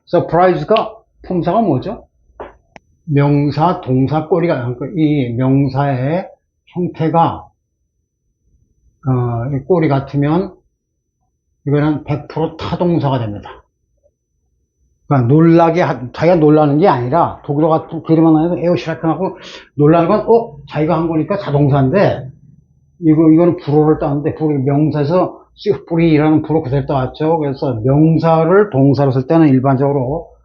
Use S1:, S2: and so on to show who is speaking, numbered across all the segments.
S1: surprise가 품사가 뭐죠? 명사, 동사, 꼬리가, 이 명사의 형태가, 이 꼬리 같으면, 이거는 100% 타동사가 됩니다. 그러니까 자기가 놀라는 게 아니라, 독일어 같은, 그림만 하면 에어시라크하고 놀라는 건, 자기가 한 거니까 자동사인데, 이거는 불어를 따는데, 명사에서 뿌리라는 불어 그대로 따왔죠. 그래서 명사를 동사로 쓸 때는 일반적으로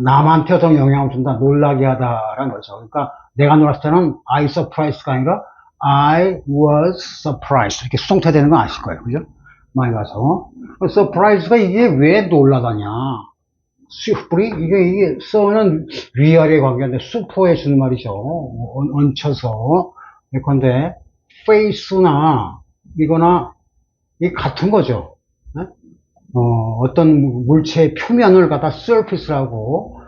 S1: 남한테 어떤 영향을 준다, 놀라게 하다라는 거죠. 그러니까 내가 놀랐을 때는 I surprised가 아니라 I was surprised 이렇게 수동태되는 거 아실 거예요, 그죠? 많이 가서 surprise가 이게 왜 놀라다냐? 슈프리 이게 써는 위아래 관계인데 수포에 주는 말이죠. 얹혀서 예컨대 face나 이거나 이게 같은 거죠. 네? 어떤 물체의 표면을 갖다 surface라고,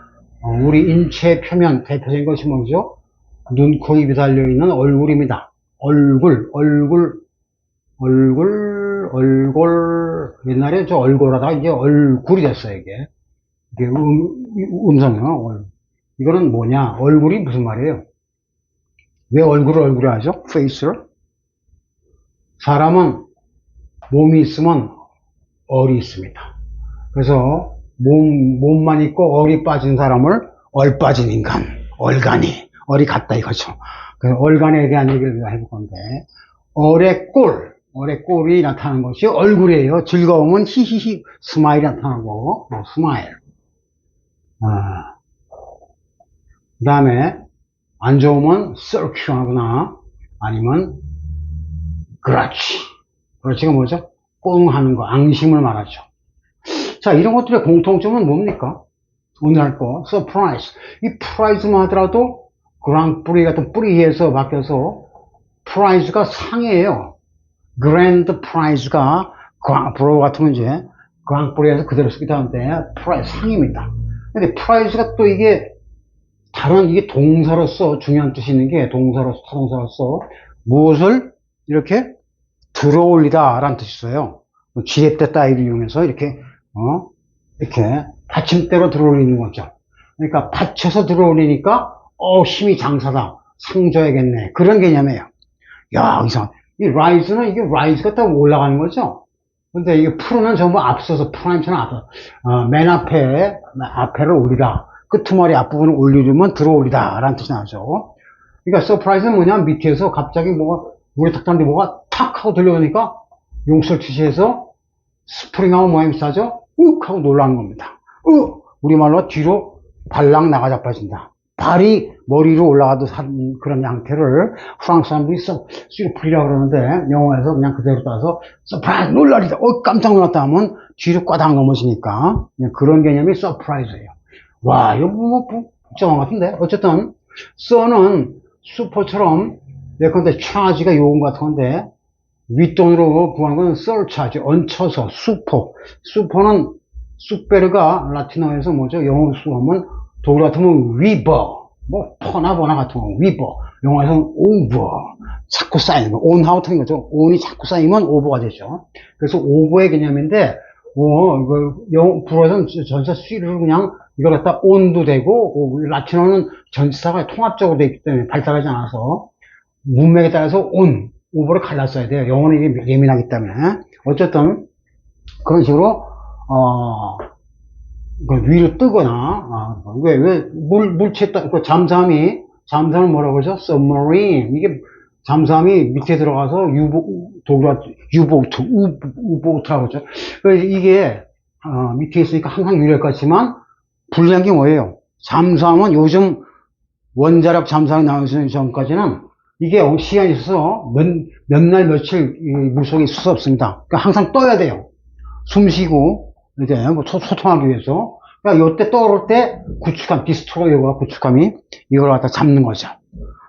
S1: 우리 인체의 표면, 대표적인 것이 뭐죠? 눈, 코, 입이 달려있는 얼굴입니다. 얼굴. 옛날에 저 얼굴하다가 이제 얼굴이 됐어요, 이게. 이게 음성이요. 이거는 뭐냐? 얼굴이 무슨 말이에요? 왜 얼굴을 하죠? face를? 사람은 몸이 있으면 얼이 있습니다. 그래서 몸만 있고 얼이 빠진 사람을 얼 빠진 인간, 얼간이, 얼이 같다 이거죠. 그래서 얼간에 대한 얘기를 해볼 건데, 얼의 꼴이 나타나는 것이 얼굴이에요. 즐거움은 히히히, 스마일이 나타나고, 스마일. 그 다음에, 안 좋으면 썰큐하거나, 아니면, 그렇지가 뭐죠? 꽁 하는 거, 앙심을 말하죠. 자, 이런 것들의 공통점은 뭡니까? 오늘 할 거, 서프라이즈. 이 프라이즈만 하더라도 그랑프리 같은 뿌리에서 바뀌어서 프라이즈가 상이에요. 그랜드 프라이즈가 브로 같은 건 이제 그랑프리에서 그대로 쓰기도 하는데 프라이즈 상입니다. 근데 프라이즈가 또 이게 다른 이게 동사로서 중요한 뜻이 있는 게 동사로서 타동사로서 무엇을 이렇게 들어올리다 라는 뜻이 있어요. 지렛대 따위를 이용해서 이렇게 받침대로 들어올리는 거죠. 그러니까 받쳐서 들어올리니까 힘이 장사다, 상 줘야겠네, 그런 개념이에요. 야, 이 rise는 이게 rise가 딱 올라가는 거죠. 근데 이게 프로는 전부 앞서서 프라임처럼 앞서 맨 앞에를 올리다, 끄트머리 앞부분을 올리려면 들어올리다 라는 뜻이 나오죠. 그러니까 서프라이즈는 뭐냐, 밑에서 갑자기 물에 탁 탔는데 뭐가 탁 하고 들려오니까 용설 취시해서 스프링하고 모양이 비슷하죠? 욱 하고 놀라는 겁니다. 우리말로 뒤로 발랑 나가 자빠진다. 발이 머리로 올라가도 그런 양태를 프랑스 사람들이 슈프리라고 그러는데 영어에서 그냥 그대로 따서 서프라이즈, 놀라리다, 깜짝 놀랐다 하면 뒤로 꽈당 넘어지니까 그런 개념이 서프라이즈예요. 와, 이거 복잡한 것 같은데. 어쨌든 써는 슈퍼처럼 예컨대 차지가 요금 같은 건데 윗돈으로 구한 건 surcharge, 얹혀서, 슈퍼는 쑥베르가 라틴어에서 뭐죠? 영어로 쓰면 독일 같으면 위버, 퍼나 보나 같은 거, 위버. 영어에서는 over, 자꾸 쌓이는 거, 온하고 틀린 거죠. 온이 자꾸 쌓이면 오버가 되죠. 그래서 오버의 개념인데, 불어에서는 전치사 C를 그냥 이걸 갖다 on도 되고, 라틴어는 전치사가 통합적으로 되어 있기 때문에 발달하지 않아서, 문맥에 따라서 오버를 갈랐어야 돼요. 영어는 이게 예민하기 때문에. 어쨌든, 그런 식으로, 위로 뜨거나, 물체, 잠수함을 뭐라고 그러죠? submarine. 이게, 잠수함이 밑에 들어가서 우보트라고 그러죠. 그래서 이게, 밑에 있으니까 항상 유리할 것 같지만, 불리한 게 뭐예요? 잠수함은 요즘 원자력 잠수함이 나오기 전까지는 이게 시간이 있어서 몇 날 며칠 물속에 있을 수 없습니다. 그러니까 항상 떠야 돼요. 숨 쉬고, 이제 소통하기 위해서. 그러니까 요때 떠오를 때 구축함, 디스트로이어가 구축함이 이걸 갖다 잡는 거죠.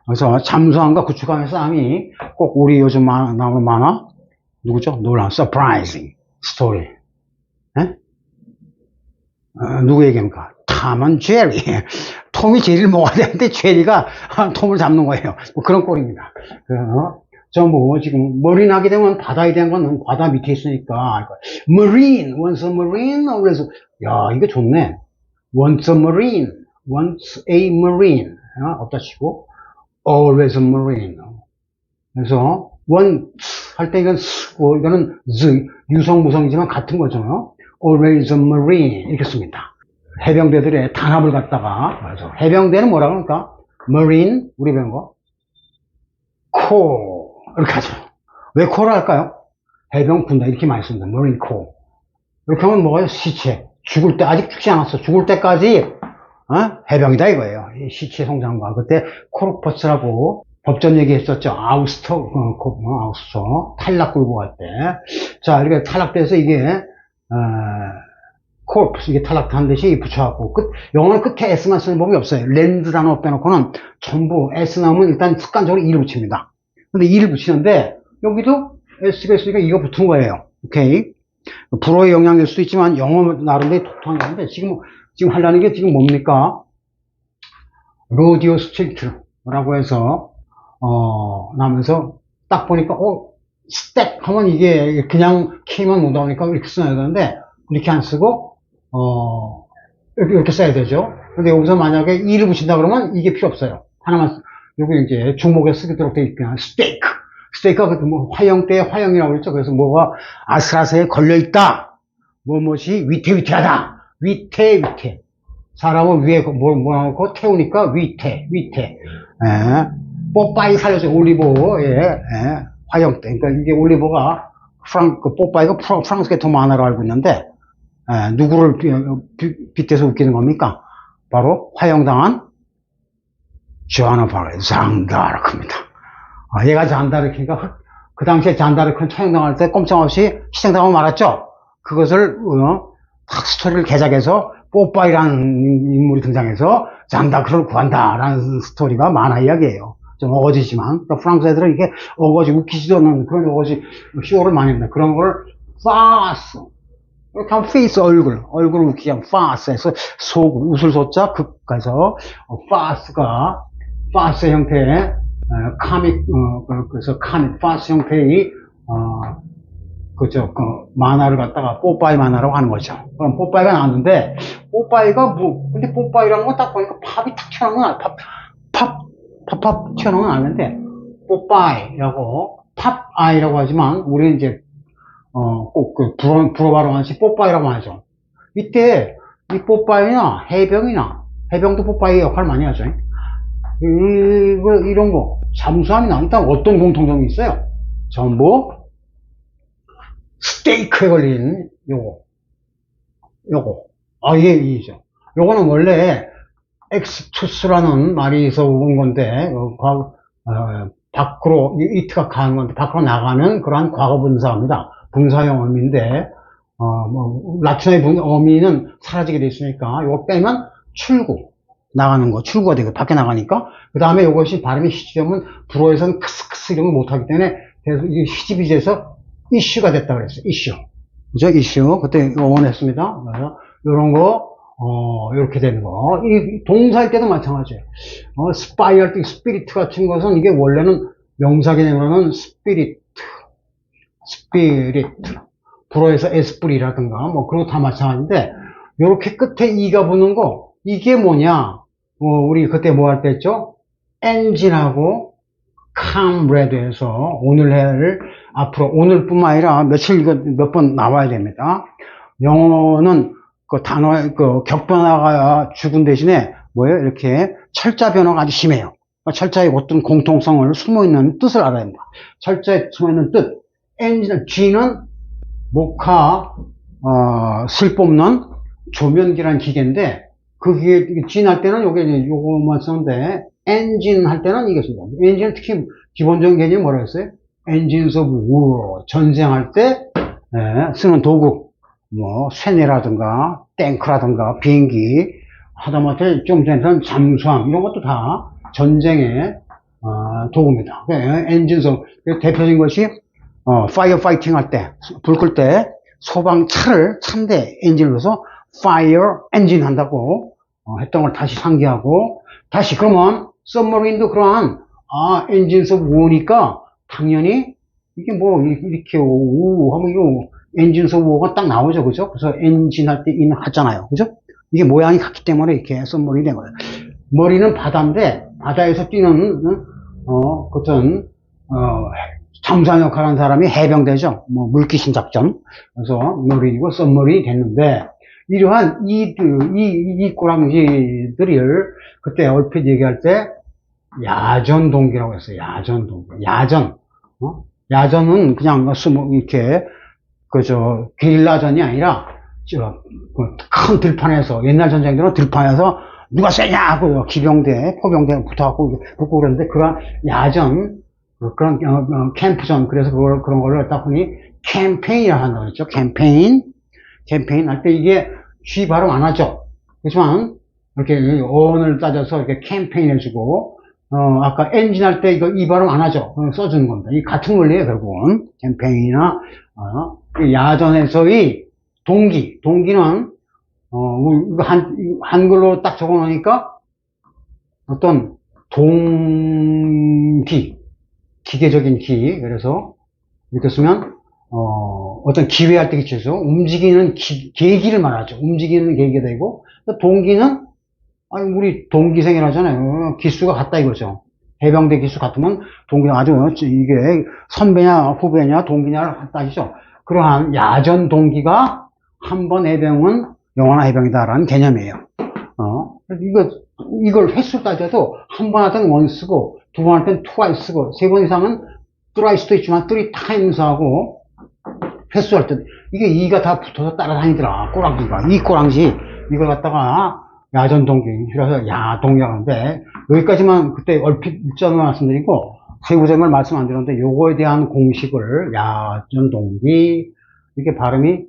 S1: 그래서 잠수함과 구축함의 싸움이 꼭 우리 요즘 나오는 만화, 누구죠? 놀라운, 서프라이징 스토리. 누구 얘기입니까? 톰 앤 제리. 톰이 제리를 먹어야 되는데 제리가 톰을 잡는 거예요. 그런 꼴입니다. 전부 지금 머리나게 되면 바다에 대한 건 바다 밑에 있으니까 marine, once a marine. 그래서 야, 이거 좋네. once a marine, once a marine. 어디다 치고, always a marine. 그래서, once 할 때 이건 쓰고, 이거는 유성, 무성이지만 같은 거죠. always a marine. 이렇게 씁니다. 해병대들의 단합을 갖다가, 그래서 해병대는 뭐라 그럴까? marine, 우리 배운 거. corps. 이렇게 하죠. 왜 corps 할까요? 해병 군단 이렇게 많이 씁니다. marine corps. 이렇게 하면 뭐가요? 시체. 죽을 때, 아직 죽지 않았어. 죽을 때까지, 해병이다 이거예요. 이 시체 성장관. 그때 코르퍼스라고 법전 얘기했었죠. 아우스터, 아우스터. 탈락 끌고 갈 때. 자, 이렇게 탈락돼서 이게, corpse, 이게 탈락한 듯이 붙여갖고, 영어는 끝에 S만 쓰는 법이 없어요. 랜드 단어 빼놓고는 전부 S 나오면 일단 습관적으로 E를 붙입니다. 근데 E를 붙이는데, 여기도 S가 있으니까 이거 붙은 거예요. 오케이. 불어의 영향일 수도 있지만, 영어 나름대로 독특한 건데, 지금 하려는 게 지금 뭡니까? 로디오 스트리트라고 해서, 나면서 딱 보니까, 스택 하면 이게 그냥 K만 못 나오니까 이렇게 써야 되는데, 이렇게 안 쓰고, 이렇게 써야 되죠. 근데 여기서 만약에 E를 붙인다 그러면 이게 필요 없어요. 하나만, 여기 이제 중목에 쓰도록 되어 있구나. 스테이크. 스테이크가 뭐 화형대의 화형이라고 그랬죠. 그래서 뭐가 아슬아슬하게 걸려있다. 무엇이 위태위태하다. 위태. 사람을 위에 뭐라고 태우니까 위태. 뽀빠이 살려줘. 올리버의 화형대. 그러니까 이게 올리버가 뽀빠이가 프랑스계 더 많아로 알고 있는데, 누구를 빗대서 웃기는 겁니까? 바로 화형당한 조아나 바르, 장다르크입니다. 얘가 잔다르크니까 그 당시에 잔다르크는 처형당할 때 꼼짝없이 희생당하고 말았죠. 그것을 스토리를 개작해서 뽀빠이라는 인물이 등장해서 잔다르크를 구한다라는 스토리가 만화 이야기예요. 좀 어거지지만 그러니까 프랑스 애들은 이게 어거지 웃기지도 않는 그런 어거지 쇼를 많이 합니다. 그런 걸 파스 이렇게 하면 페이스 얼굴을 웃기게 하면 파스에서 속 웃을 소자 극가서 파스 형태의 카믹 그래서 카믹 파스 형태의 만화를 갖다가 뽀빠이 만화라고 하는 거죠. 그럼 뽀빠이가 나왔는데 뽀빠이가 근데 뽀빠이라는 건 딱 보니까 팝이 탁 튀어나오는 거야. 팝 튀어나오는 건 아는데 뽀빠이라고 팝아이라고 하지만 우리는 이제 꼭 불어 발음하듯이 뽀빠이라고 하죠. 이때 이 뽀빠이나 해병도 뽀빠이 역할을 많이 하죠. 이런 거 잠수함이나 일단 어떤 공통점이 있어요? 전부 스테이크에 걸린 요거 이죠. 요거는 원래 엑스투스라는 말이 온 건데 밖으로 이트가 가는 건데 밖으로 나가는 그러한 과거 분사입니다. 분사형 어미인데 라틴어의 어미는 사라지게 돼 있으니까 요거 빼면 나가는 거 출구가 되고 밖에 나가니까 그 다음에 이것이 발음이 희지되면 불어에서는 크스크스 이런 걸 못하기 때문에 이게 희집이 돼서 이슈가 됐다 그랬어요. 이슈. 그죠? 이슈. 그때 원했습니다. 그래서 이런 거, 이렇게 되는 거. 이 동사일 때도 마찬가지예요. 스파이 할 때 스피리트 같은 것은 이게 원래는 명사 개념으로는 스피리트. 불어에서 에스프리라든가 그런 거 다 마찬가지인데 이렇게 끝에 이가 붙는 거 이게 뭐냐? 우리 그때 뭐 할 때 했죠? 엔진하고 comrade에서 오늘 해를 앞으로 오늘뿐만 아니라 며칠 이거 몇 번 나와야 됩니다. 영어는 그 단어 격변화가 죽은 대신에 뭐예요? 이렇게 철자 변화가 아주 심해요. 철자의 어떤 공통성을 숨어있는 뜻을 알아야 합니다. 철자에 숨어있는 뜻. 엔진, G는 목화, 슬 뽑는 조면기란 기계인데, 그 기계, G 할 때는 요거만 쓰는데, 엔진 할 때는 이게 씁니다. 엔진은 특히 기본적인 개념이 뭐라 했어요? Engines of War. 전쟁할 때, 쓰는 도구. 쇠뇌라든가, 탱크라든가, 비행기, 하다못해 좀 전에는 잠수함, 이런 것도 다 전쟁의, 도구입니다. Engines of, 대표적인 것이, 파이어 파이팅 할 때, 불 끌 때, 차인데 엔진으로서 파이어 엔진 한다고 했던 걸 다시 상기하고, 다시 그러면, submarine도 그러한, 엔진스 오브 워니까, 당연히, 이게 이렇게, 하면 이거, 엔진스 오브 워가 딱 나오죠. 그죠? 그래서 엔진 할 때 하잖아요. 그죠? 이게 모양이 같기 때문에 이렇게 썸머리 된 거예요. 머리는 바다인데, 바다에서 뛰는, 어떤, 잠수함 역할 하는 사람이 해병대죠. 뭐, 물귀신 작전. 그래서 머리이고 썸머리 됐는데, 이러한 이 꼬랑지들을 그때 얼핏 얘기할 때, 야전 동기라고 했어요. 야전 동기. 야전. 야전은 그냥 이렇게, 게릴라전이 아니라, 큰 들판에서, 옛날 전쟁들은 들판에서 누가 세냐 하고 기병대, 포병대 붙어갖고 붙고 그러는데 그런 야전, 그런 캠프전, 그래서 그런 걸로 딱 보니 캠페인이라고 한다고 했죠. 캠페인 할 때 이게 G 발음 안 하죠. 그렇지만 이렇게 어원을 따져서 이렇게 캠페인 해주고 아까 엔진 할 때 이거 이 발음 안 하죠. 써주는 겁니다. 이 같은 원리예요, 결국은. 캠페인이나 야전에서의 동기는 한글로 딱 적어 놓으니까 어떤 기계적인 기. 그래서 이렇게 쓰면 어떤 기회할 때 기초에서 움직이는 계기를 말하죠. 움직이는 계기가 되고, 동기는 아니 우리 동기생이라잖아요. 기수가 같다 이거죠. 해병대 기수 같으면 동기는 아주 이게 선배냐 후배냐 동기냐를 따지죠. 그러한 야전 동기가 한 번 해병은 영원한 해병이다라는 개념이에요. 이걸 횟수 따져도 한 번 할 때는 원 쓰고, 두 번 할 때는 twice 쓰고, 세 번 이상은 thrice도 있지만 three times 하고, 횟수할 때, 이게 이가 다 붙어서 따라다니더라. 꼬랑지가. 이 꼬랑지, 이걸 갖다가 야전 동기, 줄여서 야동이라고 하는데, 여기까지만 그때 얼핏 일전을 말씀드리고, 세부적인 말씀 안 드렸는데, 요거에 대한 공식을 야전 동기, 이렇게 발음이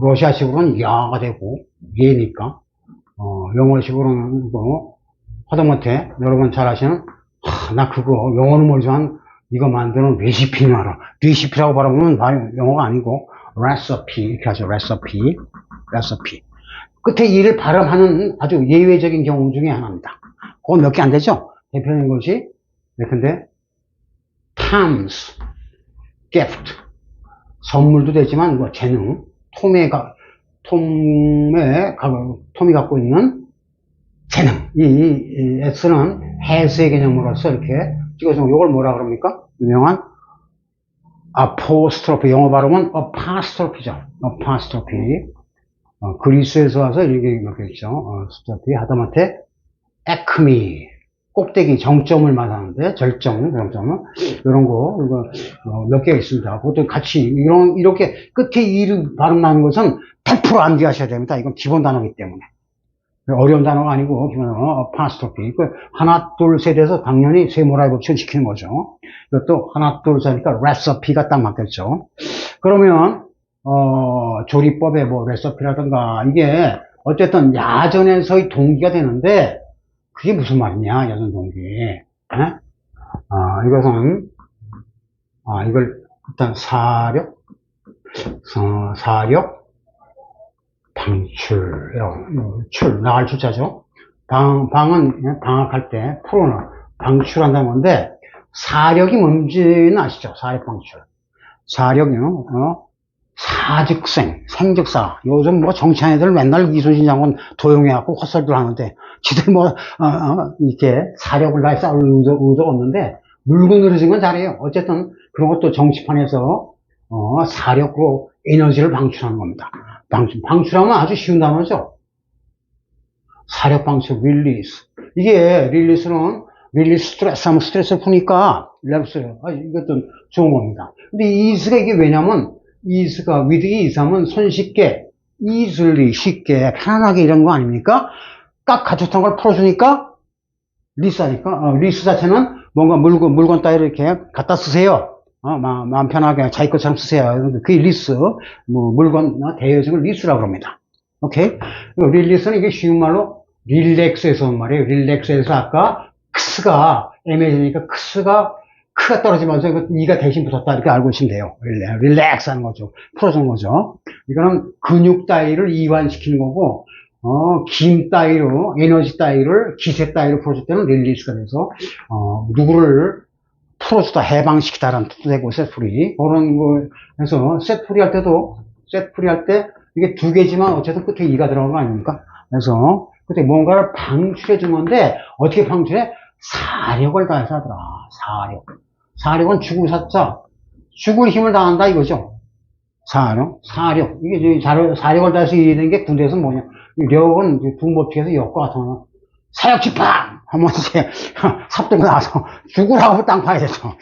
S1: 러시아식으로는 야가 되고, 예니까, 영어식으로는, 하다못해, 여러분 잘 아시는, 나 그거, 영어는 모르지만, 이거 만드는 레시피는 알아. 레시피라고 발음하면 영어가 아니고, recipe, 이렇게 하죠. recipe. 끝에 이를 발음하는 아주 예외적인 경우 중에 하나입니다. 그건 몇 개 안 되죠? 대표적인 것이, 근데, times, gift. 선물도 되지만, 재능, 톰이 갖고 있는 재능. 이 S는 해수의 개념으로서 이렇게 찍어주면 이걸 뭐라 그럽니까? 유명한 apostrophe, 영어 발음은 apostrophe죠. apostrophe. 그리스에서 와서 이렇게 있죠. 하다못해 acme, 꼭대기 정점을 말하는데 절정은 이런 거 이거 몇 개가 있습니다. 그것도 같이 이렇게 끝에 이를 발음 나는 것은 100% 암기하셔야 됩니다. 이건 기본 단어이기 때문에 어려운 단어가 아니고 기본 단어 apostrophe. 하나 둘 셋 해서 당연히 세모라이 법칙을 지키는 거죠. 이것도 하나 둘 셋이니까 recipe가 딱 맞겠죠. 그러면 조리법에 레시피라든가 이게 어쨌든 야전에서의 동기가 되는데 그게 무슨 말이냐, 야전 동기. 이것은, 이걸, 일단, 사력, 방출, 나갈 출자죠. 방은 방학할 때, 방출한다는 건데, 사력이 뭔지는 아시죠? 사력 방출. 사력이요, 생즉사. 요즘 정치한 애들 맨날 이순신 장군 도용해갖고 헛소리들 하는데, 지들 이렇게 사력을 다해 싸울 의도가 없는데, 물고 늘어진 건 잘해요. 어쨌든, 그런 것도 정치판에서, 사력으로 에너지를 방출하는 겁니다. 방출하면 아주 쉬운 단어죠. 사력 방출, 릴리스. 이게, 릴리스 스트레스 하면 스트레스를 푸니까, 이것도 좋은 겁니다. 근데 이스가 이게 왜냐면, with ease하면 손쉽게, easily, 쉽게, 편안하게 이런 거 아닙니까? 딱 갖췄던 걸 풀어주니까, 리스 자체는 뭔가 물건 따위를 이렇게 갖다 쓰세요. 마음 편하게 자기 것처럼 쓰세요. 그게 리스, 물건, 대여적을 리스라고 합니다. 오케이? 릴리스는 이게 쉬운 말로, 릴렉스에서 온 말이에요. 릴렉스에서 아까, 크스가 애매해지니까 크가 떨어지면서 이가 대신 붙었다 이렇게 알고 있으면 돼요. 릴렉스 하는 거죠. 풀어주는 거죠. 이거는 근육 따위를 이완시키는 거고, 김 따위로, 에너지 따위를, 기세 따위로 풀어줄 때는 릴리스가 돼서, 누구를 풀어주다, 해방시키다라는 뜻도 되고, 셋풀이. 그런 거 해서, 셋풀이 할 때, 이게 두 개지만 어쨌든 끝에 이가 들어간 거 아닙니까? 그래서 그때 뭔가를 방출해 준 건데 어떻게 방출해? 사력을 다해서 하더라. 사력. 사력은 죽을 사자. 죽을 힘을 다한다 이거죠. 사력. 사력. 이게 사력을 다해서 일하는 게 군대에서 뭐냐. 력은 군법칙에서 역과 같은 사력 집합! 하면 이제 삽들고 나와서 죽으라고 땅 파야 되죠.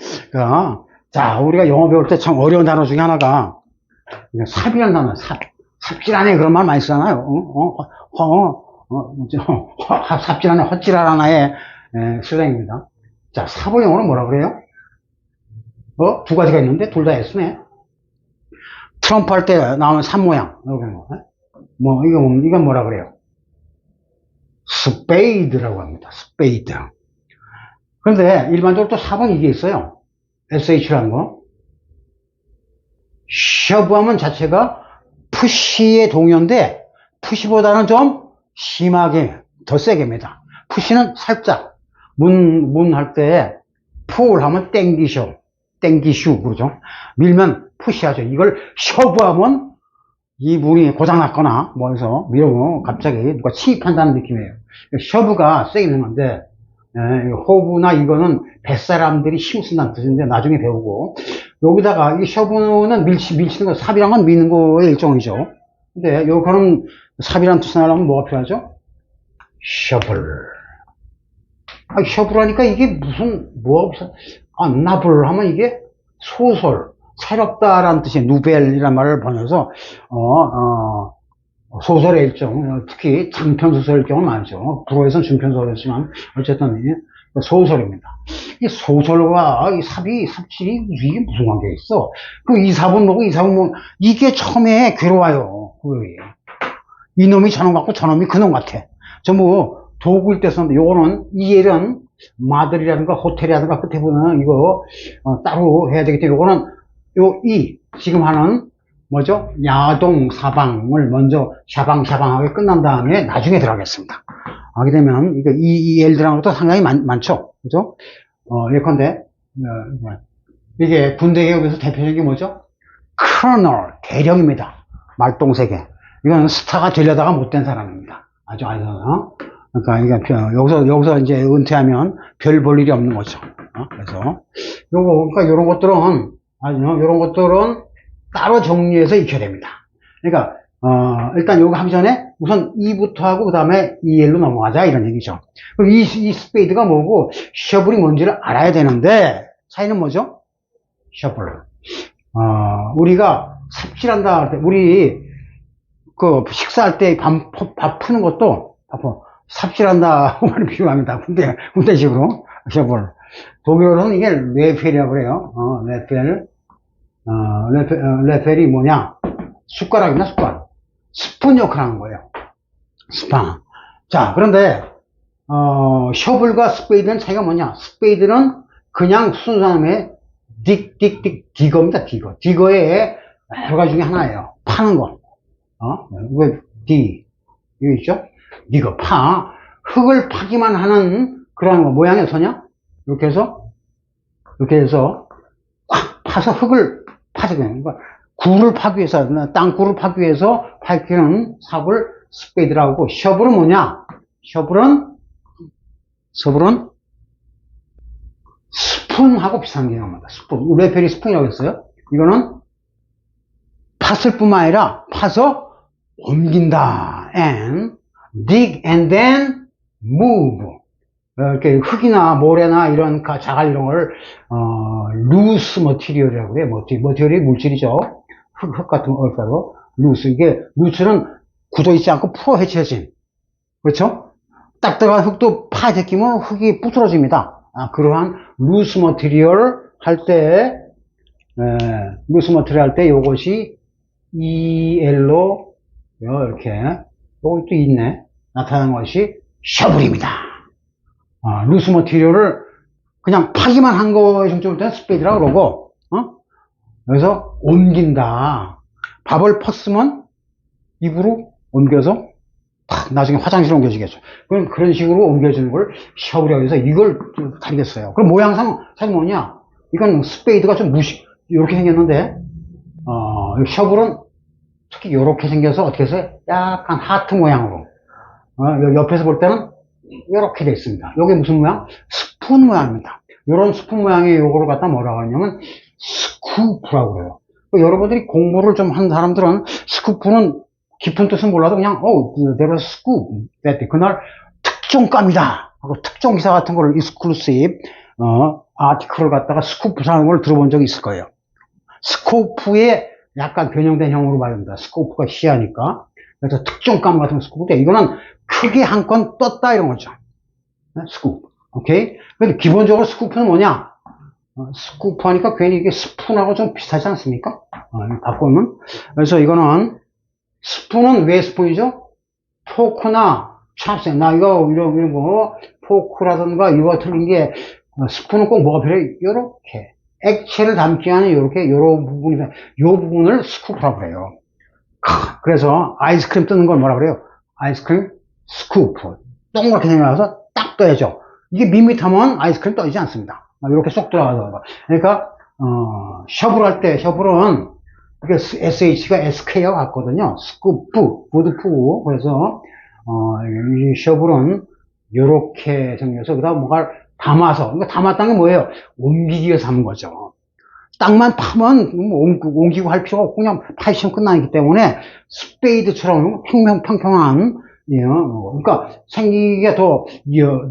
S1: 자, 우리가 영어 배울 때 참 어려운 단어 중에 하나가 삽이라는 단어, 삽. 삽질하네 그런 말 많이 쓰잖아요. 삽질하네, 헛질하라나의 슬랭입니다. 자, 삽을 영어로 뭐라 그래요? 두 가지가 있는데 둘 다 S네. 트럼프 할 때 나오는 삽 모양. 이건 뭐라 그래요? 스페이드라고 합니다. 스페이드. 그런데 일반적으로 또 삽은 이게 있어요. SH라는 거. 셔브하면 자체가 푸시의 동요인데 푸시보다는 좀 심하게 더 세게입니다. 푸시는 살짝 문 할 때 풀 하면 땡기쇼 그러죠. 밀면 푸시하죠. 이걸 셔브하면 이 문이 고장났거나 뭐 해서 밀어보면 갑자기 누가 침입한다는 느낌이에요. 셔브가 세게 있는 건데 호브나 이거는 뱃사람들이 힘쓴다는 뜻인데 나중에 배우고 여기다가 이 셔브는 밀치는 거 삽이란 건 미는 거의 일종이죠. 근데 요거는 삽이란 뜻을 하려면 뭐가 필요하죠? 셔블. 셔블하니까 이게 무슨 뭐가 나블 하면 이게 소설 새롭다라는 뜻의 누벨이라는 말을 번역해서 소설의 일종, 특히 장편소설일 경우는 많죠. 불어에서는 중편소설이지만 어쨌든 소설입니다. 이 소설과 이 삽질이 이게 무슨 관계가 있어? 이 삽은 뭐고 이 삽은 뭐 이게 처음에 괴로워요. 이놈이 저놈 같고 저놈이 그놈 같아. 전부 도구일 때 썼는데 요거는 EL은 마들이라든가 호텔이라든가 끝에 보면 이거 따로 해야 되기 때문에 요거는 지금 하는 뭐죠? 야동 사방을 먼저 샤방샤방하게 끝난 다음에 나중에 들어가겠습니다. 하게 되면 이거 EL 들어간 것도 상당히 많죠. 그죠? 예컨대 이게 군대 개혁에서 대표적인 게 뭐죠? 커널 대령입니다. 말동세계. 이건 스타가 되려다가 못된 사람입니다. 아주 그러니까 여기서 이제 은퇴하면 별 볼 일이 없는 거죠. 그래서 그러니까 요런 것들은 따로 정리해서 익혀야 됩니다. 그러니까 일단 요거 하기 전에 우선 E부터 하고 그 다음에 EL로 넘어가자 이런 얘기죠. 그럼 이 스페이드가 뭐고 셔블이 뭔지를 알아야 되는데 차이는 뭐죠? 셔블. 우리가 삽질한다 할 때 우리 그 식사할 때 밥 푸는 것도 삽질한다고 말을 비유합니다. 군대식으로 셔블. 독일어로는 이게 레펠이라고 그래요. 레펠이 뭐냐? 숟가락이나 숟가락. 스푼 역할을 하는 거예요. 스파. 자, 그런데, 셔블과 스페이드는 차이가 뭐냐? 스페이드는 그냥 순수함의 디거입니다, 디거. 디거의 여러 가지 중에 하나예요. 파는 거. 이거 이거 있죠? 디거, 흙을 파기만 하는 그런 거. 모양이 어떠냐? 이렇게 해서 꽉 파서 흙을 파죠. 그러니까 굴을 파기 위해서, 땅굴을 파기 위해서 밝히는 삽을 스페이드라고 하고, 셔블은 뭐냐? 셔블은 스푼하고 비슷한 개념입니다. 스푼. 레펠이 스푼이라고 했어요. 이거는 팠을 뿐만 아니라 파서 옮긴다. And dig and then move. 이렇게 흙이나 모래나 이런 자갈 이런 걸 loose material이라고 해요. material이 물질이죠. 흙 같은 거 loose. 이게 loose는 굳어있지 않고 풀어 헤쳐진. 그렇죠? 딱딱한 흙도 파제끼면 흙이 부스러집니다. 그러한 loose material 할 때 loose material 할 때 요것이 EL로 이렇게 요것도 있네. 나타나는 것이 셔블입니다. 루스 머티리얼을 그냥 파기만 한 거에 중점을 둔 스페이드라고 그러고, 그래서 옮긴다. 밥을 펐으면 입으로 옮겨서 나중에 화장실로 옮겨지겠죠. 그런 식으로 옮겨주는 걸 셔블이라고 해서 이걸 가리겠어요. 그럼 모양상 사실 뭐냐? 이건 스페이드가 좀 이렇게 생겼는데, 셔블은 특히 이렇게 생겨서 어떻게 해서 약간 하트 모양으로 옆에서 볼 때는 이렇게 되어 있습니다. 이게 무슨 모양? 스푼 모양입니다. 이런 스푼 모양의 요거를 갖다 뭐라고 하냐면 스쿠프라고 그래요. 여러분들이 공부를 좀 한 사람들은 스쿠프는 깊은 뜻은 몰라도 그냥 there was scoop that 그날 특종감이다 하고 특종 기사 같은 걸 exclusive 아티클을 갖다가 스쿠프라는 걸 들어본 적이 있을 거예요. 스코프의 약간 변형된 형으로 말합니다. 스코프가 시야니까. 그래서 특종감 같은 스코프인데 이거는 크게 한 건 떴다 이런 거죠. 스쿠프. 오케이? 근데 기본적으로 스쿠프는 뭐냐? 스쿠프 하니까 괜히 이게 스푼하고 좀 비슷하지 않습니까? 바꾸면. 그래서 이거는 스푼은 왜 스푼이죠? 포크나 찹스, 나 이거 이런 거 포크라든가 이거 틀린 게 스푼은 꼭 뭐가 필요해? 요렇게 액체를 담기 하는 요렇게 요런 부분이 요 부분을 스쿠프라고 그래요. 그래서 아이스크림 뜨는 걸 뭐라 그래요? 아이스크림 스쿠프. 동그랗게 생겨서 딱 떠야죠. 이게 밋밋하면 아이스크림 떠지지 않습니다. 이렇게 쏙 들어가서. 그러니까 셔블 할 때 셔블은 이게 SH가 SK와 같거든요. 스쿠프, 부드푸. 그래서 이 셔블은 요렇게 생겨서 그다음 뭔가 담아서. 그러니까 담았다는 게 뭐예요? 옮기기 위해서 하는 거죠. 땅만 파면 옮기고 할 필요가 없고 그냥 파시면 끝나기 때문에 스페이드처럼 평평한 그러니까 생기기가 더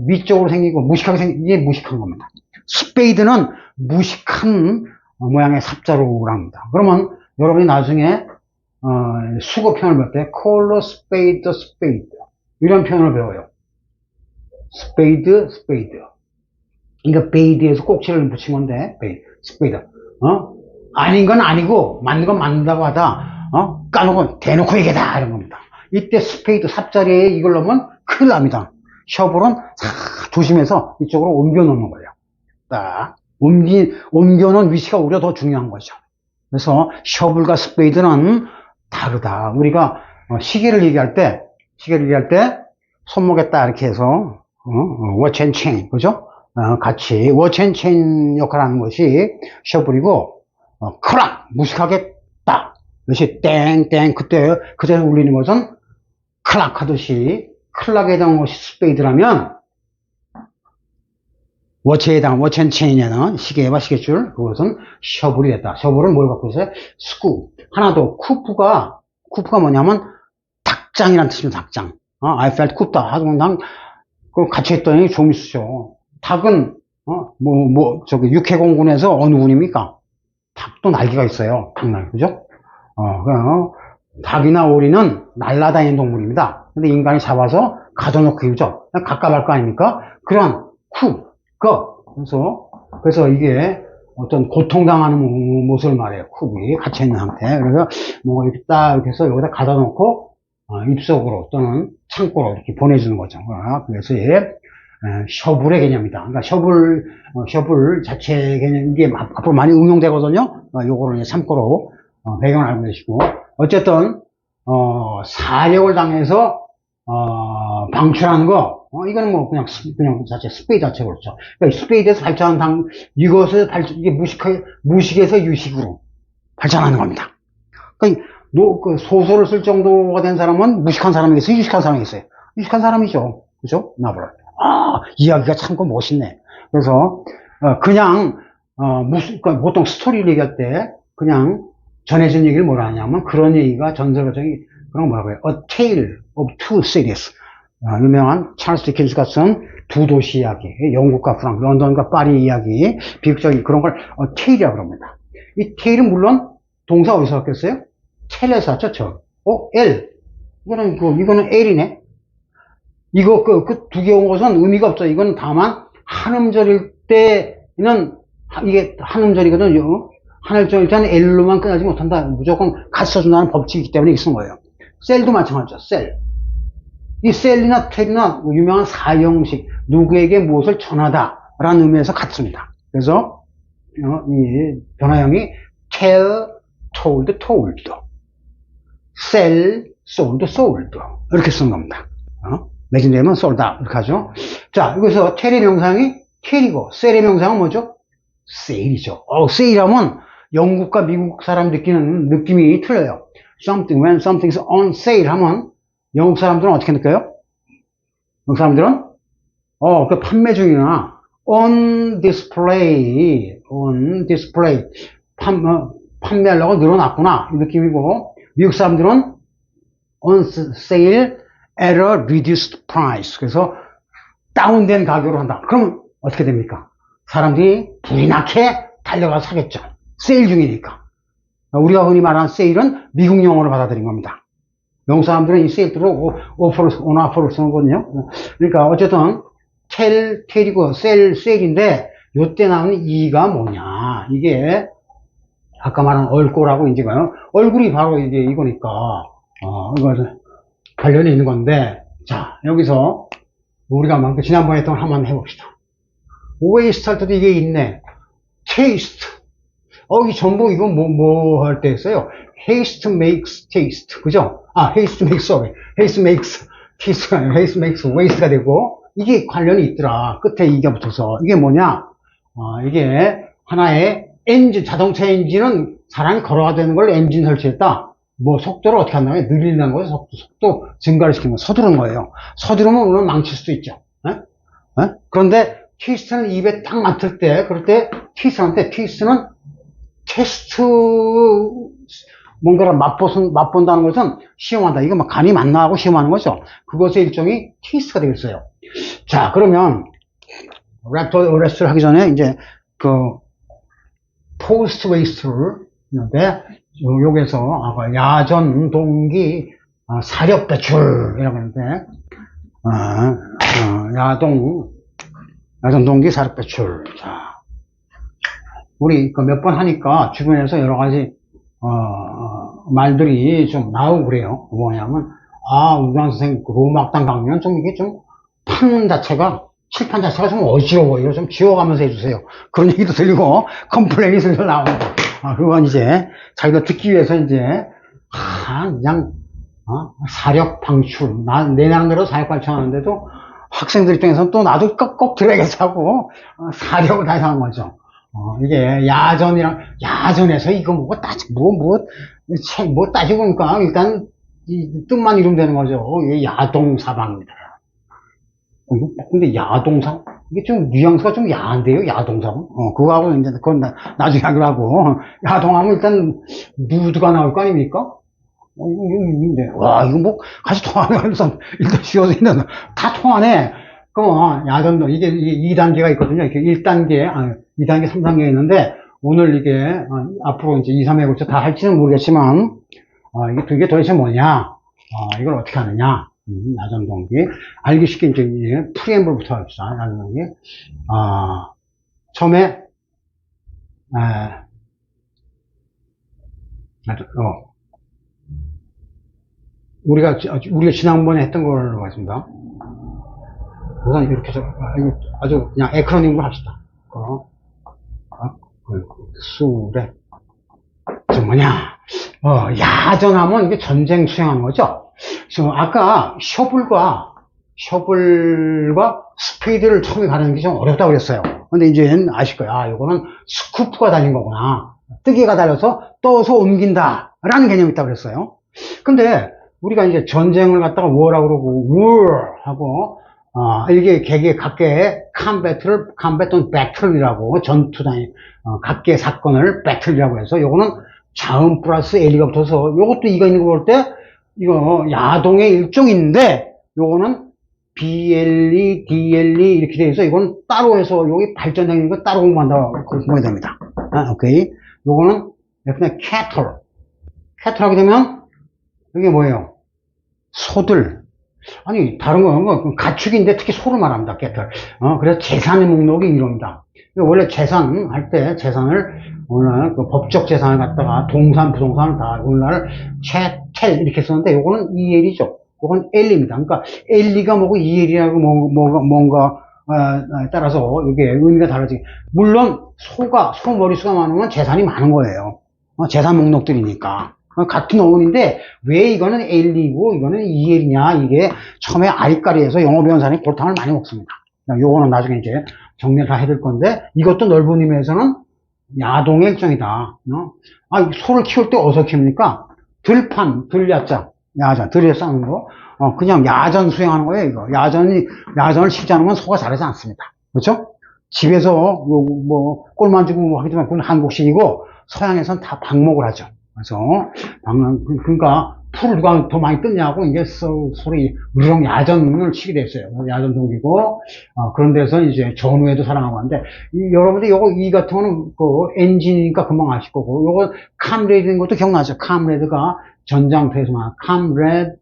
S1: 위쪽으로 생기고 무식하게 이게 무식한 겁니다. 스페이드는 무식한 모양의 삽자로 합니다. 그러면 여러분이 나중에 수거 표현을 배울 때 콜러 스페이드 이런 표현을 배워요. 스페이드 그러니까 베이드에서 꼭지를 붙인 건데 스페이드 아닌 건 아니고 맞는 건 맞는다고 하다 까놓고 대놓고 얘기다 이런 겁니다. 이때 스페이드 삽자리에 이걸 넣으면 큰일 납니다. 셔블은 조심해서 이쪽으로 옮겨 놓는 거예요. 딱 옮겨 놓은 위치가 오히려 더 중요한 거죠. 그래서 셔블과 스페이드는 다르다. 우리가 시계를 얘기할 때 손목에 딱 이렇게 해서 워치 앤 체인 그죠? 같이 워치 앤 체인 역할을 하는 것이 셔블이고 크락 무식하게 딱 이것이 땡땡 그때 울리는 것은 클락 하듯이 클락에 해당하는 것이 스페이드라면 워치에 해당하는 워치 앤 체인에는 시계와 시계줄 그것은 셔블이 됐다. 셔블은 뭘 갖고 있어요? 스쿠. 하나 더 쿠프가 뭐냐면 닭장이라는 뜻입니다. 닭장. I felt 굽다 하고 그냥 같이 했더니 좀 있으셔. 닭은 저기 육해공군에서 어느 군입니까? 닭도 날개가 있어요. 닭날 그죠? 닭이나 오리는 날아다니는 동물입니다. 근데 인간이 잡아서 가둬놓고 키우죠. 가까울 거 아닙니까? 그런 그래서 이게 어떤 고통당하는 모습을 말해요. 쿡이 갇혀있는 상태. 그래서 뭐 이렇게 딱 이렇게 해서 여기다 가둬 놓고 입속으로 또는 창고로 이렇게 보내주는 거죠. 그래서 이게 셔블의 개념이다. 그러니까 셔블 자체 개념 이게 앞으로 많이 응용되거든요. 요거를 이제 참고로 배경을 알고 계시고 어쨌든 사력을 당해서 방출하는 거 이거는 뭐 그냥 자체 스페이드 자체 그렇죠. 그러니까 스페이드에서 발전한 이게 무식에서 유식으로 발전하는 겁니다. 그러니까 그 소설을 쓸 정도가 된 사람은 무식한 사람이겠어요? 유식한 사람이겠어요? 유식한 사람이죠. 그죠? 나보라. 이야기가 참고 멋있네. 그래서 그냥 그러니까 보통 스토리를 얘기할 때 그냥 전해진 얘기를 뭐라 하냐면 그런 얘기가 전설적인 그런 뭐라고 해요? A Tale of Two Cities. 유명한 찰스 디킨스 같은 두 도시 이야기, 영국과 프랑스, 런던과 파리 이야기, 비극적인 그런 걸 A Tale이라고 합니다. 이 Tale은 물론 동사 어디서 왔겠어요? 텔에서 왔죠, L. 이거는 L이네. 이거 그 두 개 온 것은 의미가 없죠. 이건 다만 한음절일 때는 이게 한음절이거든요. 한음절일 때는 L로만 끝나지 못한다. 무조건 같이 써준다는 법칙이기 때문에 쓴 거예요. 셀도 마찬가지죠. 셀. 이 셀이나 텔이나 유명한 사형식 누구에게 무엇을 전하다 라는 의미에서 같습니다. 그래서 이 변화형이 tell, told, sell, sold 이렇게 쓰는 겁니다. 매진되면 쏠다 이렇게 하죠. 자, 여기서 텔의 명상이 텔이고 셀의 명상은 뭐죠? 세일이죠. 세일하면 영국과 미국 사람 느끼는 느낌이 틀려요. when something is on sale 하면 영국 사람들은 어떻게 느껴요? 영국 사람들은 그 판매 중이나 on display 판매하려고 늘어났구나 이 느낌이고, 미국 사람들은 on sale at a reduced price, 그래서 다운된 가격으로 한다. 그러면 어떻게 됩니까? 사람들이 불이 나게 달려가서 사겠죠. 세일 중이니까. 우리가 흔히 말하는 세일은 미국 용어로 받아들인 겁니다. 영국 사람들은 이 세일들을 오너포를 쓰는거든요. 그러니까 어쨌든 텔이고 세일인데 요때 나오는 이가 뭐냐, 이게 아까 말한 얼꼬라고 이제가요. 얼굴이 바로 이제 이거니까 이거 관련이 있는 건데, 자 여기서 우리가 지난번에 했던 걸 한번 해봅시다. waste 할 때도 이게 있네. taste. 이 전부 이거 뭐 할 때 했어요? haste makes taste. 그죠? haste makes taste가 아니라 haste makes waste가 되고, 이게 관련이 있더라. 끝에 이가 붙어서. 이게 뭐냐? 이게 하나의 엔진, 자동차 엔진은 사람이 걸어가 되는 걸 엔진 설치했다. 뭐 속도를 어떻게 한다면 느리는 거예요. 속도 증가를 시키는 거. 서두른 거예요. 서두르면 물론 망칠 수도 있죠. 그런데 트위스트는 입에 딱 맡을 때, 그럴 때 트위스트는 테스트, 뭔가를 맛본다는 것은 시험한다. 이거 막 간이 맞나하고 시험하는 거죠. 그것의 일종이 트위스트가 되겠어요. 자, 그러면 레스트를 하기 전에 이제 포스트 웨이스트를 하는데, 여기서 야전 동기 사력 배출이라고 하는데, 야전 동기 사력 배출. 자, 우리 몇 번 하니까 주변에서 여러 가지 말들이 좀 나오고 그래요. 뭐냐면 우장 선생 로마학당 강연 좀 이게 좀 판 자체가, 칠판 자체가 좀 어지러워요. 좀 지워가면서 해주세요. 그런 얘기도 들리고 컴플레인이 슬슬 나옵니다. 그건 이제 자기도 듣기 위해서 이제 그냥 사력 방출, 내 나름대로 사력 방출하는데도 학생들 입장에서는 또 나도 꼭 들어야겠어 하고 사력을 다해서 하는 거죠. 이게 야전에서 이거 뭐 따지고 보니까 일단 이 뜻만 이루면 되는 거죠. 이게 야동사방입니다. 근데 야동상? 이게 좀 뉘앙스가 좀 야한데요, 야동상은? 그거하고 이제 그건 나중에 하기로 하고, 야동하면 일단 누드가 나올 거 아닙니까? 이거 뭐 같이 통하네. 그래서 일단 쉬어서 있는 다 통하네. 그럼 야전도 이게 2단계가 있거든요. 이렇게 1단계, 2단계, 3단계가 있는데, 오늘 이게 앞으로 이제 2, 3회 고쳐 다 할지는 모르겠지만, 이게 도대체 뭐냐? 이걸 어떻게 하느냐? 야전 동기. 알기 쉽게 이제 프리엠블부터 합시다. 야전 동기. 처음에, 우리가 지난번에 했던 걸로 하겠습니다. 우선 이렇게 해서, 아주 그냥 에크로님으로 합시다. 술에, 뭐냐. 야전하면 이게 전쟁 수행하는 거죠. 아까 셔블과 스페이드를 처음에 가르는 게 좀 어렵다고 그랬어요. 근데 이제 아실 거예요. 이거는 스쿠프가 달린 거구나. 뜨개가 달려서 떠서 옮긴다. 라는 개념이 있다고 그랬어요. 근데 우리가 이제 전쟁을 갖다가 war라고 그러고, war 하고, 이게 각계의 컴뱃 또는 배틀이라고, 전투단위, 각계의 사건을 배틀이라고 해서, 요거는 자음 플러스 엘리가 붙어서, 요것도 이가 있는 거 볼 때, 이거 야동의 일종인데, 요거는 BLE, DLE 이렇게 돼 있어. 이건 따로 해서, 여기 발전적인 거 따로 공부한다고 보면 됩니다. 오케이. 요거는 그냥 캐틀 하게 되면, 이게 뭐예요? 소들. 아니, 다른 건 가축인데 특히 소를 말합니다, 캐틀. 그래서 재산의 목록이 이럽니다. 원래 재산 할 때, 재산을, 오늘 법적 재산을 갖다가 동산, 부동산을 다 오늘날 텔 이렇게 쓰는데, 요거는 EL이죠. 요건 L입니다. 그러니까 L이가 뭐고 EL이라고 뭔가, 따라서 이게 의미가 달라지게. 물론, 소 머릿수가 많으면 재산이 많은 거예요. 재산 목록들이니까. 같은 어원인데, 왜 이거는 L이고, 이거는 EL이냐, 이게 처음에 알까리에서 영어 배운 사람이 골탕을 많이 먹습니다. 요거는 나중에 이제 정리를 다 해둘 건데, 이것도 넓은 의미에서는 야동의 일종이다. 소를 키울 때 어디서 키웁니까? 들야자, 야전, 들에 싸는 거. 그냥 야전 수행하는 거예요, 이거. 야전을 쉽지 않으면 소화 잘하지 않습니다. 그렇죠? 집에서, 꼴만 주고 하지만 그건 한국식이고, 서양에서는 다 방목을 하죠. 그래서, 그러니까, 풀을 누가 더 많이 뜯냐고, 이게 소리, 으르렁 야전을 치게 됐어요. 야전 동기고, 그런 데서 이제 전후에도 사랑하고 하는데, 여러분들 이 같은 거는, 엔진이니까 금방 아실 거고, 요거, 캄레드인 것도 기억나죠? 캄레드가 전장터에서만, 캄레드,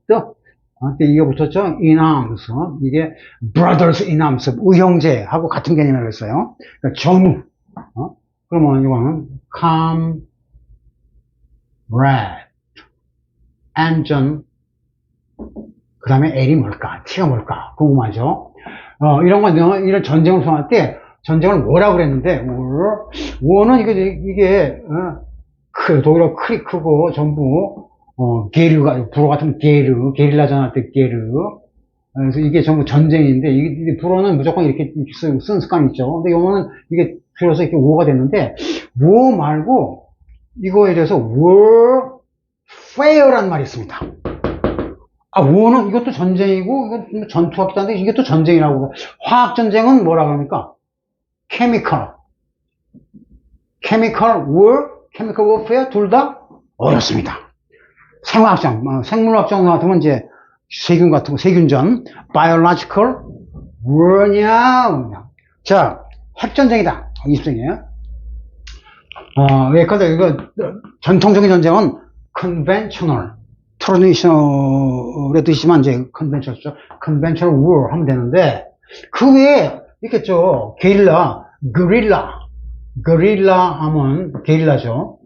S1: 때 이게 붙었죠? in arms. 이게 brothers in arms. 의형제하고 같은 개념이라고 했어요. 그러니까 전후. 그러면 이거는 comrade. 안전. 그 다음에 L이 뭘까? T가 뭘까? 궁금하죠? 이런 전쟁을 수행할 때 전쟁을 뭐라고 그랬는데, war는 이게, 독일어 크리크고 전부 게르가, 불어 같은 게릴라전 할 때 게르. 그래서 이게 전부 전쟁인데, 이게 불어는 무조건 이렇게 쓴 습관이 있죠. 근데 영어는 이게 줄여서 이렇게 war가 됐는데, war 말고, 이거에 대해서 warfare란 말이 있습니다. war는 이것도 전쟁이고, 이거 전투 같기도 한데, 이게 또 전쟁이라고. 화학전쟁은 뭐라고 합니까? chemical warfare, 둘 다 어렵습니다. 생물학적 같으면 이제 세균 같은 거, 세균전, biological war냐. 자, 핵전쟁이다. 20세기에. 근데 이거, 전통적인 전쟁은 conventional, traditional에 뜻이지만 이제 conventional war 하면 되는데, 그 외에 있겠죠. 게릴라 하면 게릴라죠.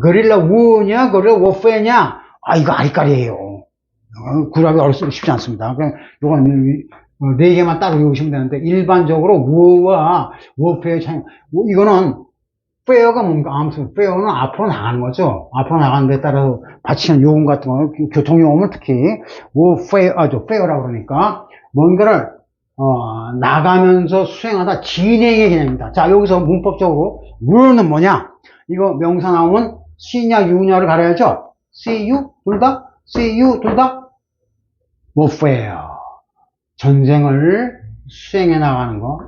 S1: 게릴라 war냐, 게릴라 warfare냐, 이거 아리까리예요. 구하기 쉽지 않습니다. 그냥 요건 네 개만 따로 외우시면 되는데, 일반적으로 war와 warfare의 차이, 이거는 fare가 뭔가, 아무튼 fare는 앞으로 나가는 거죠. 앞으로 나가는 데 따라서 받치는 요금 같은 거, 교통요금을 특히 fare라고 그러니까 뭔가를 나가면서 수행하다 진행의 개념입니다. 자, 여기서 문법적으로 war는 뭐냐? 이거 명사 나오면 C냐 U냐를 가려야죠. CU 둘 다 warfare. 전쟁을 수행해 나가는 거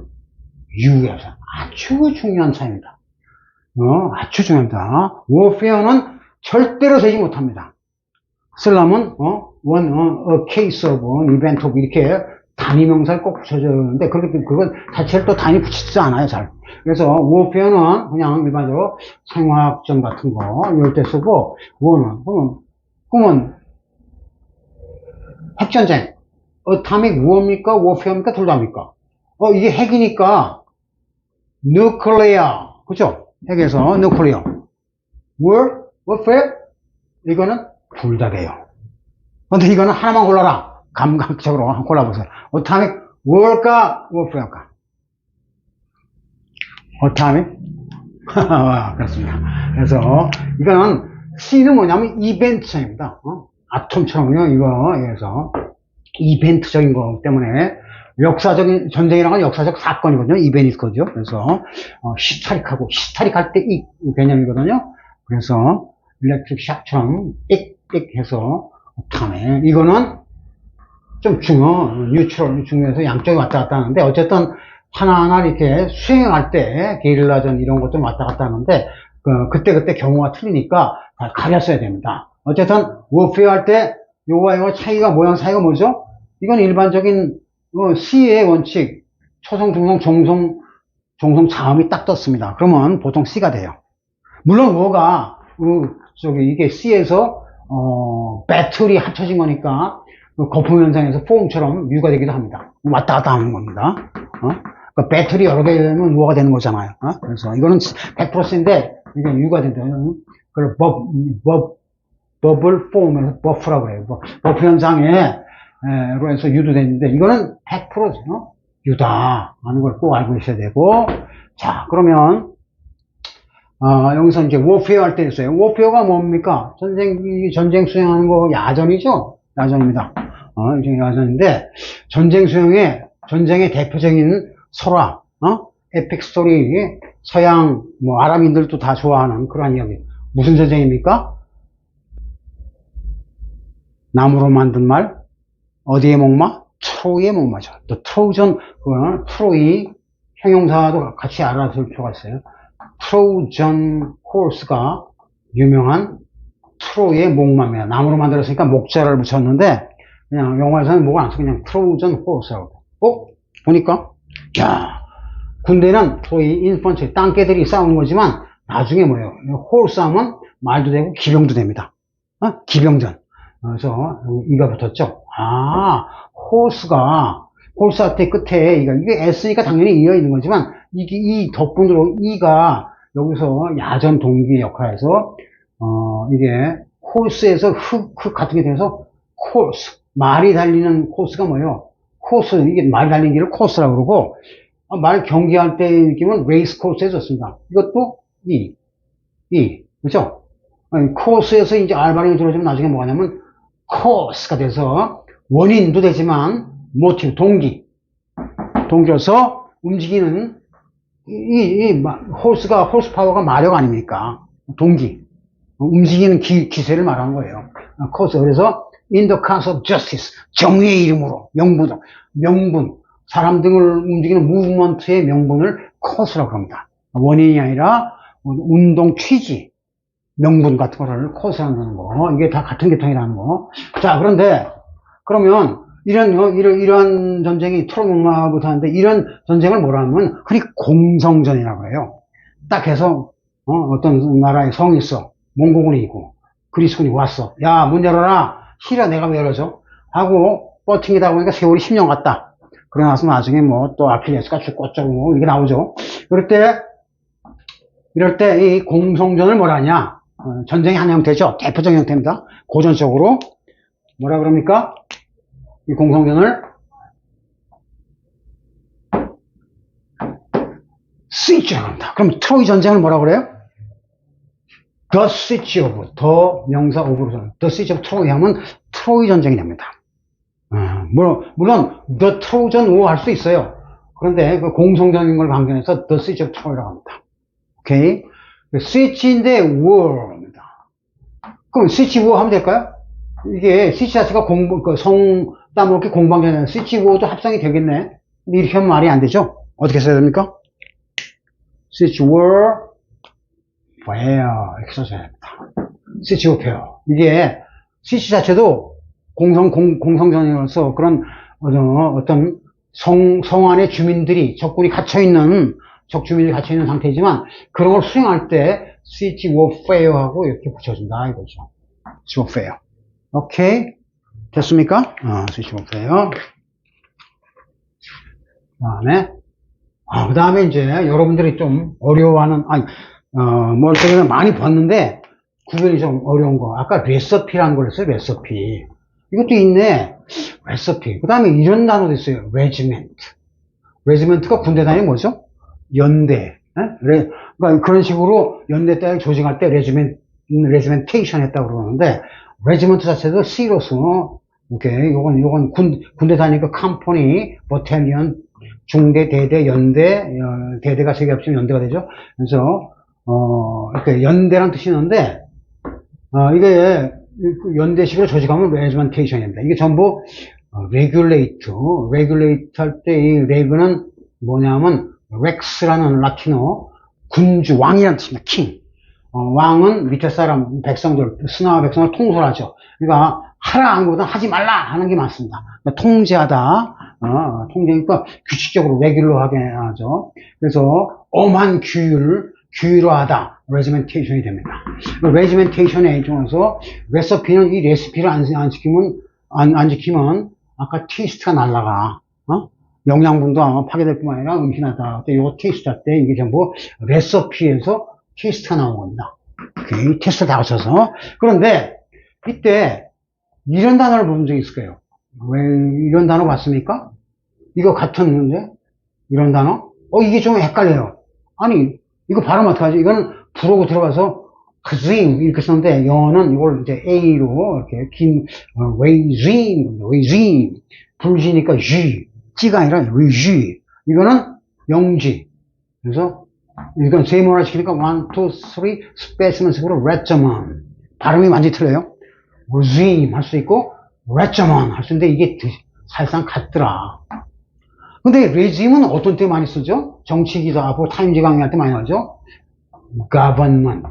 S1: U에서 아주 중요한 차이입니다. 아주 중요합니다. warfare는 절대로 되지 못합니다. 쓰려면 a case of, an event of 이렇게 단위명사를 꼭 붙여줘야 되는데, 그건 자체를 또 단위 붙이지 않아요, 잘. 그래서 warfare는 그냥 일반적으로 생화학전 같은 거 이럴 때 쓰고, war는 핵전쟁, atomic war입니까? warfare입니까? 둘 다입니까? 이게 핵이니까 nuclear, 그죠? 핵에서 nuclear. warfare? 이거는 둘 다 돼요. 근데 이거는 하나만 골라라. 감각적으로 한번 골라보세요. atomic war일까? warfare일까? atomic? 그렇습니다. 그래서 이거는 C는 뭐냐면 이벤트입니다. 아톰처럼요, 이거. 그래서 이벤트적인 거 때문에 역사적인 전쟁이라는 건 역사적 사건이거든요. 이벤트거든요. 그래서 히스토릭할 때 이 개념이거든요. 그래서 일렉트릭 샥처럼 띡띡 해서 탐에 이거는 좀 뉴트럴 중요해서 양쪽이 왔다 갔다 하는데, 어쨌든 하나하나 이렇게 수행할 때 게릴라전 이런 것 좀 왔다 갔다 하는데, 그때 경우가 틀리니까 다 가렸어야 됩니다. 어쨌든 워페어 할 때 요거와 이거 모양 차이가 뭐죠? 이건 일반적인 C의 원칙, 초성, 중성, 종성, 자음이 딱 떴습니다. 그러면 보통 C가 돼요. 물론 뭐가 이게 C에서 배틀이 합쳐진 거니까 거품 현상에서 포옹처럼 U가 되기도 합니다. 왔다 갔다 하는 겁니다. 그러니까 배틀이 여러 개 되면 U가 되는 거잖아요. 그래서 이거는 100%인데 이게 U가 된다. 그걸 버블 폼에서 버프라고 해요. 버프 현상으로 해서 U도 되는데, 이거는 100%죠. U다 하는 걸 꼭 알고 있어야 되고. 자, 그러면 여기서 이제 워페어 할 때 있어요. 워페어가 뭡니까? 전쟁 수행하는 거 야전이죠? 야전입니다. 이게 야전인데, 전쟁의 대표적인 설화, 에픽 스토리, 서양, 아랍인들도 다 좋아하는 그러한 이야기. 무슨 전쟁입니까? 나무로 만든 말, 어디의 목마? 트로이의 목마죠. 또 트로전, 그거는 트로이 형용사도 같이 알아둘 필요가 있어요. 트로전 호스가 유명한 트로이의 목마입니다. 나무로 만들었으니까 목자를 붙였는데, 그냥 영화에서는 목을 안 쓰고 그냥 트로전 호스라고. 보니까, 야, 군대는 소위 인펀트리, 땅개들이 싸우는 거지만, 나중에 뭐예요? 호스 하면 말도 되고 기병도 됩니다. 기병전. 그래서 이가 붙었죠. 호스한테 끝에 이게 S니까 당연히 이어 있는 거지만, 이게 이 덕분으로 이가 여기서 야전 동기 역할에서 이게 호스에서 흙 같은 게 돼서 코스, 말이 달리는 코스가 뭐예요? 코스, 이게 말이 달리는 길을 코스라고 그러고, 말 경기할 때 느낌은 레이스 코스에 줬습니다. 이것도 그죠? 코스에서 이제 알바령이 들어오면 나중에 뭐가 냐면 코스가 돼서 원인도 되지만 모티브, 동기로서 움직이는 호스 파워가 마력 아닙니까? 동기. 움직이는 기세를 말하는 거예요. 코스. 그래서 in the cause of justice. 정의의 이름으로. 명분. 사람 등을 움직이는 무브먼트의 명분을 코스라고 합니다. 원인이 아니라 운동 취지, 명분 같은 거를 코스라는 거. 이게 다 같은 계통이라는 거. 자, 그러면 이런 전쟁이 트로이부터 하는데 이런 전쟁을 뭐라 하면 흔히 공성전이라고 해요. 딱 해서 어떤 나라에 성이 있어. 몽고군이 있고 그리스군이 왔어. 야, 문 열어라. 싫어, 내가 왜 열어줘? 하고 버팅이다 보니까 세월이 10년 갔다. 그러고 나서 나중에 뭐 또 아킬레스가 죽고 어쩌고 뭐 이게 나오죠. 이럴 때 이 공성전을 뭐라 하냐? 전쟁의 한 형태죠. 대표적인 형태입니다. 고전적으로 뭐라 그럽니까? 이 공성전을 시치라고 합니다. 그럼 트로이 전쟁을 뭐라 그래요? The Siege of, 더 명사 오브로 The Siege of Troy 하면 트로이 전쟁이 됩니다. 물론 The Trojan War 할 수 있어요. 그런데 그 공성전인 걸 강조해서 The Siege of Troy라고 합니다. 오케이? Siege인데 War입니다. 그럼 Siege War 하면 될까요? 이게 Siege 자체가 성 따먹기 공방전이잖아요. Siege War도 합성이 되겠네. 근데 이렇게 하면 말이 안 되죠? 어떻게 써야 됩니까? Siege War Fair 이렇게 써줘야 됩니다. Siege War Fair. 이게 Siege 자체도 공성전이로서 그런 어떤 성 안에 주민들이 적군이 적주민이 갇혀있는 상태이지만 그런 걸 수행할 때 Siege Warfare하고 이렇게 붙여준다 이거죠. Siege Warfare. 오케이, 됐습니까? Siege Warfare. 그 다음에 이제 여러분들이 좀 어려워하는 뭘 때문에 많이 봤는데 구별이 좀 어려운 거. 아까 레시피라는 걸 했어요. 레시피. 이것도 있네. 레시피. 그 다음에 이런 단어도 있어요. 레지멘트. 레지멘트가 군대 단위 뭐죠? 연대. 그러니까 그런 식으로 연대 때 조직할 때 레지멘테이션 했다고 그러는데, 레지멘트 자체도 C로서, 오케이. 요건 군대 단위가 컴퍼니, 버탈리언, 중대, 대대, 연대, 대대가 3개 합치면 연대가 되죠. 그래서, 이렇게 연대란 뜻이 있는데, 이게 연대식으로 조직하면 레지멘테이션입니다. 이게 전부 레귤레이트 할 때 이 레그는 뭐냐면 렉스라는 라틴어 군주, 왕이라는 뜻입니다. 킹. 왕은 밑에 사람, 백성들, 스나와 백성을 통솔하죠. 그러니까 하라 하는 것보다 하지 말라 하는 게 많습니다. 그러니까 통제하다, 통제니까 규칙적으로 레귤러하게 하죠. 그래서 엄한 규율화하다. 레지멘테이션이 됩니다. 레지멘테이션의 일종으로서 레시피는 이 레시피를 안 지키면 아까 테이스트가 날라가. 영양분도 파괴될 뿐만 아니라 음식하다. 이거 테이스트 할 때 이게 전부 레시피에서 테이스트가 나온 겁니다. 오케이, 테스트 다 거쳐서. 그런데 이때 이런 단어를 본 적이 있을 거예요. 왜 이런 단어 봤습니까? 이거 같았는데 이런 단어? 이게 좀 헷갈려요. 아니, 이거 발음 어떡하지? 이거는 부르고 들어가서 regime 이렇게 썼는데 영어는 이걸 이제 A로 이렇게 긴 regime 불지니까 G가 아니라 regime. 이거는 영지. 그래서 이건 세모나 시키니까 1, 2, 3 스페이스먼식으로 regimen. 발음이 완전히 틀려요. regime 할 수 있고 regimen 할 수 있는데 이게 사실상 같더라. 근데 regime은 어떤 때 많이 쓰죠? 정치 기사하고 타임지 강의할 때 많이 나오죠? government.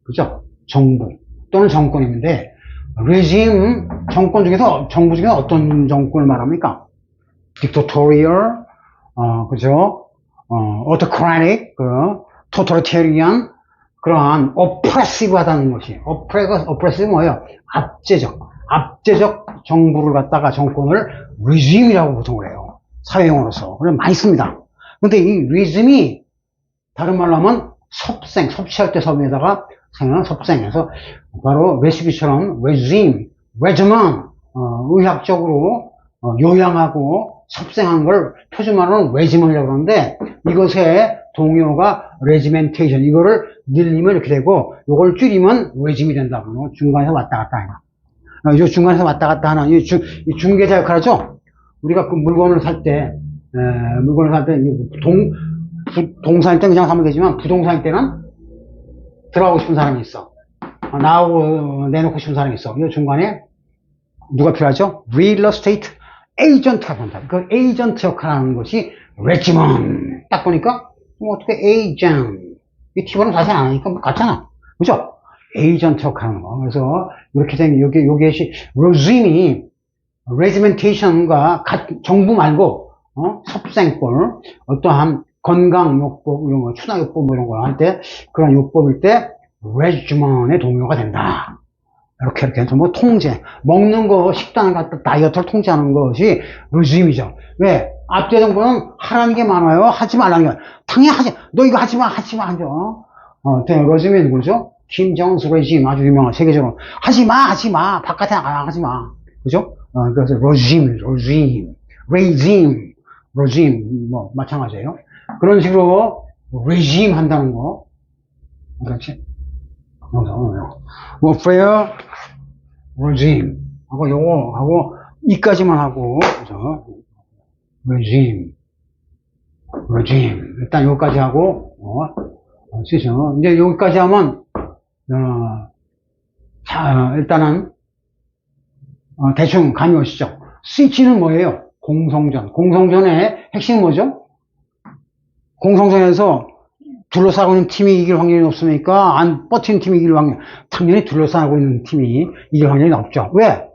S1: 그죠? 정부 또는 정권인데 regime 정권 중에서 정부 중에 어떤 정권을 말합니까? dictatorial, 그죠? autocratic, totalitarian, 그러한 oppressive 하다는 것이 oppressive 뭐예요? 압제적 정부를 갖다가 정권을 regime이라고 보통을 해요. 사회용어로서. 그래서 많이 씁니다. 근데 이 regime이 다른 말로 하면 섭취할 때 섭에다가 생각하는 섭생해서 바로 레시피처럼 regime, regimen, 의학적으로 요양하고 섭생한 걸 표준말로는 regimen이라고 그러는데 이것의 동요가 regimentation, 이거를 늘리면 이렇게 되고 이걸 줄이면 regime이 된다고. 중간에서 왔다 갔다 하는. 이 중간에서 왔다 갔다 하는 이 중개자 역할이죠. 우리가 그 물건을 살 때 동산일 때 그냥 사면 되지만 부동산일 때는 들어가고 싶은 사람이 있어. 나하고 내놓고 싶은 사람이 있어. 이 중간에 누가 필요하죠? real estate agent가 된다. 그 에이전트 역할을 하는 것이 regimen. 딱 보니까 어떻게 agent. 이 티브는 사실 안 하니까 뭐 같잖아. 그죠? 에이전트 역할을 하는 거. 그래서 이렇게 된 요게 regime이 regimentation과 정부 말고 섭생권, 어떠한 건강요법, 이런 거, 추나요법 뭐 이런 거 할 때, 그런 요법일 때, regimen의 동요가 된다. 이렇게 해서 뭐 통제, 먹는 거, 식단을 갖다 다이어트를 통제하는 것이 regime이죠. 왜? 앞뒤 정부는 하라는 게 많아요. 하지 말라는 게 많아요. 당연히 너 이거 하지 마, 하죠. regime는 뭐죠? 김정은's regime, 아주 유명한 세계적으로. 하지 마. 바깥에 하지 마. 그죠? 그래서 regime, 뭐, 마찬가지예요. 그런 식으로 regime 한다는 거. 그렇지? warfare, regime 하고 요거 하고 이까지만 하고 그죠? regime 일단 요까지 하고 이제 여기까지 하면 자, 일단은 대충 감이 오시죠? 스위치는 뭐예요? 공성전의 핵심은 뭐죠? 공성전에서 둘러싸고 있는 팀이 이길 확률이 높습니까? 안 버티는 팀이 이길 확률. 당연히 둘러싸고 있는 팀이 이길 확률이 높죠. 왜?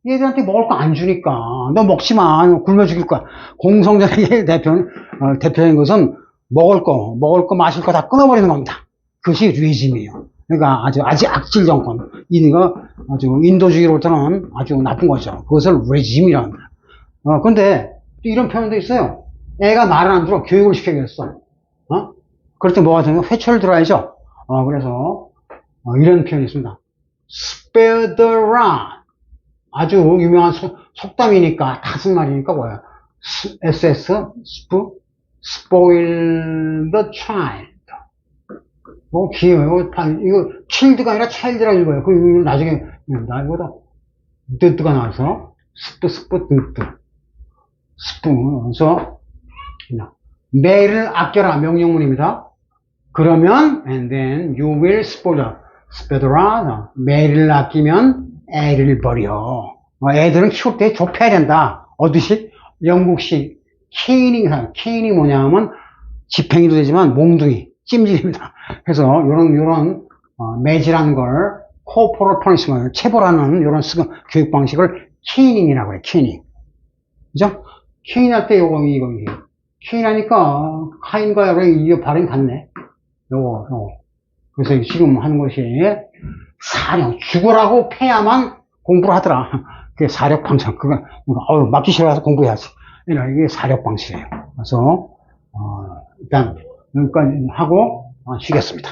S1: 얘들한테 먹을 거 안 주니까. 너 먹지 마. 굶어 죽일 거야. 공성전의 대표인 것은 먹을 거, 마실 거 다 끊어버리는 겁니다. 그것이 레짐이에요. 그러니까 아주 악질 정권. 이거 아주 인도주의로 보면 아주 나쁜 거죠. 그것을 레짐이라는 거예요. 근데 이런 표현도 있어요. 애가 말을 안 들어 교육을 시켜야겠어. 그럴 때 뭐가 되면 회초를 들어야죠. 그래서 이런 표현이 있습니다. spare the rod. 아주 유명한 속담이니까 다 쓴 말이니까 뭐야? spoil the child. 귀여워요. 이거 child가 아니라 child라고 읽어요. 그 나중에 나보다 드가 나와서 그래서 매를 아껴라 명령문입니다. 그러면 and then you will spare the rod. 매를 아끼면 애를 버려. 애들은 키울 때 좁혀야 된다. 어디식? 영국식 케이닝이 뭐냐면 지팽이도 되지만 몽둥이, 찜질입니다. 그래서 요런 매질한 걸 corporal punishment, 체벌하는 요런 교육 방식을 케이닝이라고 그래. 케이닝. 그죠? 케이닝 할 때 이거 케이닝 하니까 카인과 이 발음이 같네. 요거. 그래서 지금 하는 것이 사령, 죽으라고 패야만 공부를 하더라. 그게 사력 방식. 맞기 싫어서 공부해야지. 이게 사력 방식이에요. 그래서, 일단, 여기까지 하고, 쉬겠습니다.